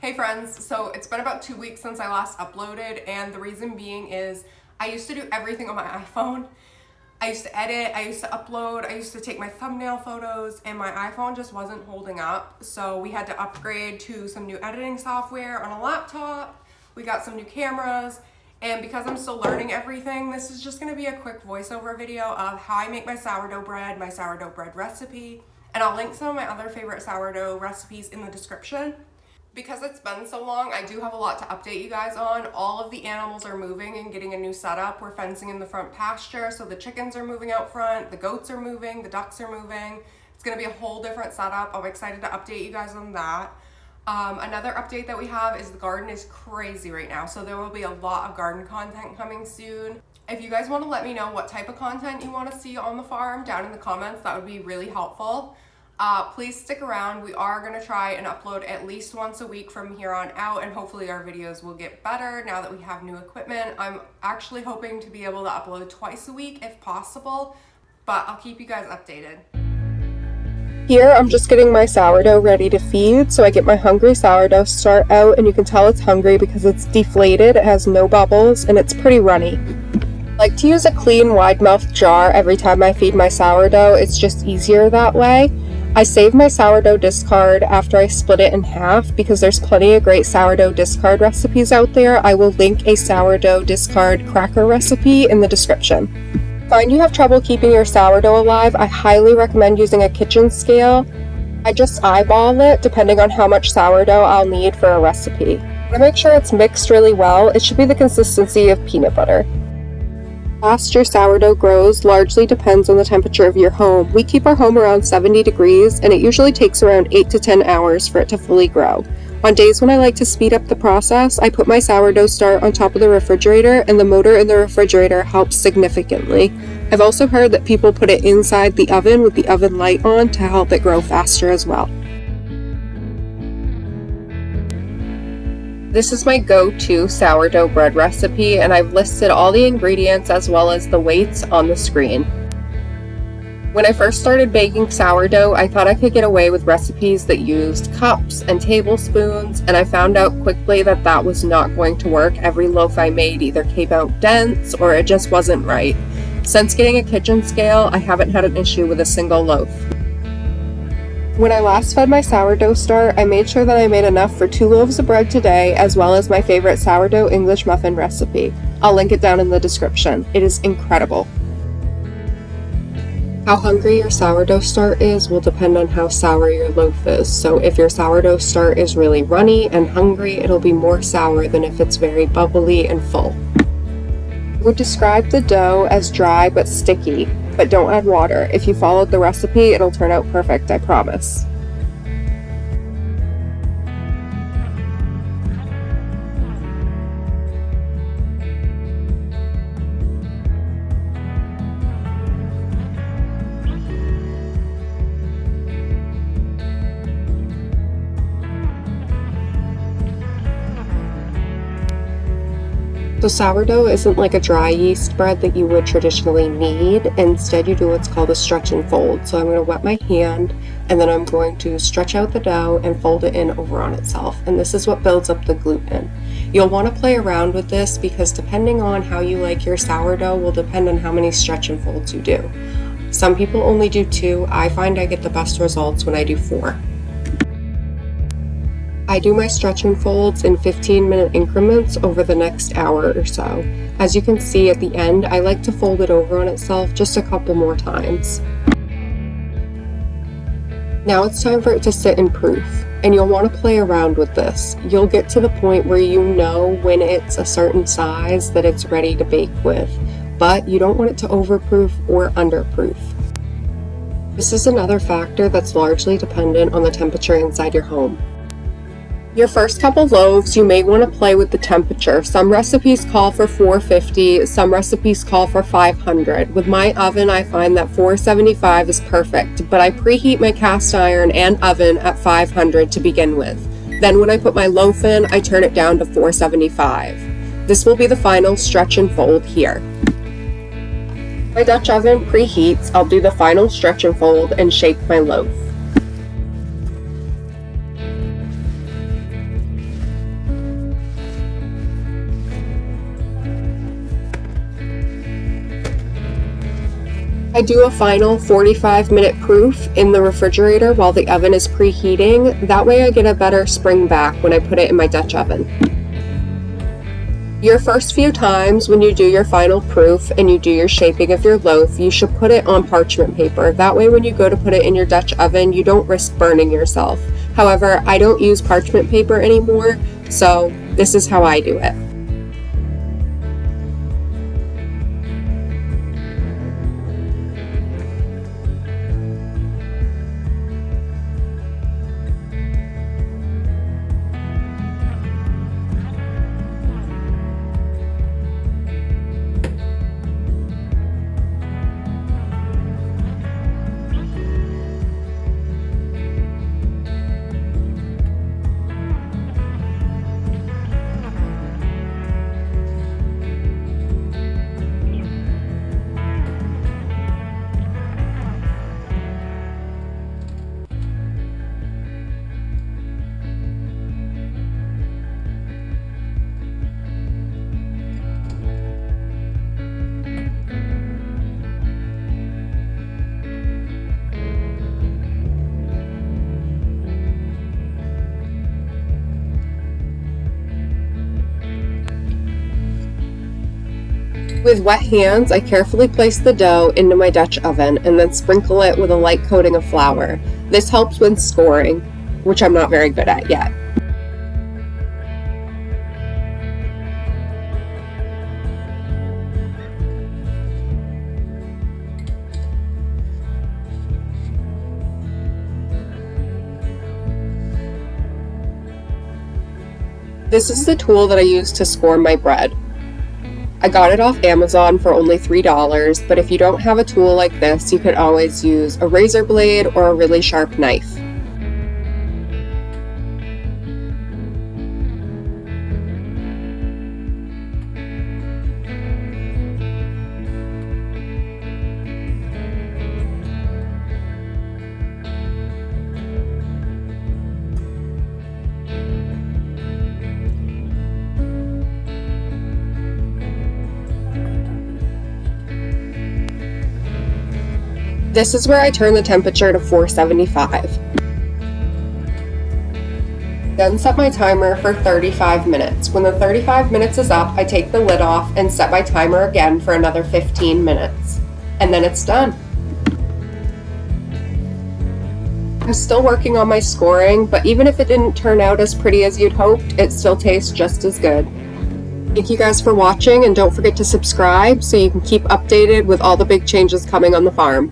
Hey friends, so it's been about 2 weeks since I last uploaded, and the reason being is I used to do everything on my iPhone. I used to edit, I used to upload, I used to take my thumbnail photos, and my iPhone just wasn't holding up. So we had to upgrade to some new editing software on a laptop. We got some new cameras, and because I'm still learning everything, this is just gonna be a quick voiceover video of how I make my sourdough bread recipe, and I'll link some of my other favorite sourdough recipes in the description. Because it's been so long, I do have a lot to update you guys on. All of the animals are moving and getting a new setup. We're fencing in the front pasture, so the chickens are moving out front, the goats are moving, the ducks are moving. It's gonna be a whole different setup. I'm excited to update you guys on that. Another update that we have is the garden is crazy right now, so there will be a lot of garden content coming soon. If you guys wanna let me know what type of content you wanna see on the farm down in the comments, that would be really helpful. Please stick around. We are going to try and upload at least once a week from here on out, and hopefully our videos will get better now that we have new equipment. I'm actually hoping to be able to upload twice a week if possible, but I'll keep you guys updated. Here I'm just getting my sourdough ready to feed, so I get my hungry sourdough start out, and you can tell it's hungry because it's deflated, it has no bubbles, and it's pretty runny. I like to use a clean wide-mouthed jar every time I feed my sourdough. It's just easier that way. I save my sourdough discard after I split it in half because there's plenty of great sourdough discard recipes out there. I will link a sourdough discard cracker recipe in the description. If you find you have trouble keeping your sourdough alive, I highly recommend using a kitchen scale. I just eyeball it depending on how much sourdough I'll need for a recipe. To make sure it's mixed really well, it should be the consistency of peanut butter. How fast your sourdough grows largely depends on the temperature of your home. We keep our home around 70 degrees, and it usually takes around 8 to 10 hours for it to fully grow. On days when I like to speed up the process, I put my sourdough start on top of the refrigerator, and the motor in the refrigerator helps significantly. I've also heard that people put it inside the oven with the oven light on to help it grow faster as well. This is my go-to sourdough bread recipe, and I've listed all the ingredients as well as the weights on the screen. When I first started baking sourdough, I thought I could get away with recipes that used cups and tablespoons, and I found out quickly that that was not going to work. Every loaf I made either came out dense or it just wasn't right. Since getting a kitchen scale, I haven't had an issue with a single loaf. When I last fed my sourdough start, I made sure that I made enough for 2 loaves of bread today, as well as my favorite sourdough English muffin recipe. I'll link it down in the description. It is incredible. How hungry your sourdough start is will depend on how sour your loaf is. So if your sourdough start is really runny and hungry, it'll be more sour than if it's very bubbly and full. I would describe the dough as dry but sticky, but don't add water. If you followed the recipe, it'll turn out perfect, I promise. So sourdough isn't like a dry yeast bread that you would traditionally need. Instead, you do what's called a stretch and fold. So I'm going to wet my hand, and then I'm going to stretch out the dough and fold it in over on itself. And this is what builds up the gluten. You'll want to play around with this because depending on how you like your sourdough will depend on how many stretch and folds you do. Some people only do 2. I find I get the best results when I do 4. I do my stretch and folds in 15-minute increments over the next hour or so. As you can see at the end, I like to fold it over on itself just a couple more times. Now it's time for it to sit in proof, and you'll want to play around with this. You'll get to the point where you know when it's a certain size that it's ready to bake with, but you don't want it to overproof or underproof. This is another factor that's largely dependent on the temperature inside your home. Your first couple loaves, you may want to play with the temperature. Some recipes call for 450, some recipes call for 500. With my oven, I find that 475 is perfect, but I preheat my cast iron and oven at 500 to begin with. Then when I put my loaf in, I turn it down to 475. This will be the final stretch and fold here. My Dutch oven preheats, I'll do the final stretch and fold and shape my loaf. I do a final 45-minute proof in the refrigerator while the oven is preheating. That way I get a better spring back when I put it in my Dutch oven. Your first few times when you do your final proof and you do your shaping of your loaf, you should put it on parchment paper. That way when you go to put it in your Dutch oven, you don't risk burning yourself. However, I don't use parchment paper anymore, so this is how I do it. With wet hands, I carefully place the dough into my Dutch oven and then sprinkle it with a light coating of flour. This helps when scoring, which I'm not very good at yet. This is the tool that I use to score my bread. I got it off Amazon for only $3, but if you don't have a tool like this, you could always use a razor blade or a really sharp knife. This is where I turn the temperature to 475. Then set my timer for 35 minutes. When the 35 minutes is up, I take the lid off and set my timer again for another 15 minutes. And then it's done. I'm still working on my scoring, but even if it didn't turn out as pretty as you'd hoped, it still tastes just as good. Thank you guys for watching, and don't forget to subscribe so you can keep updated with all the big changes coming on the farm.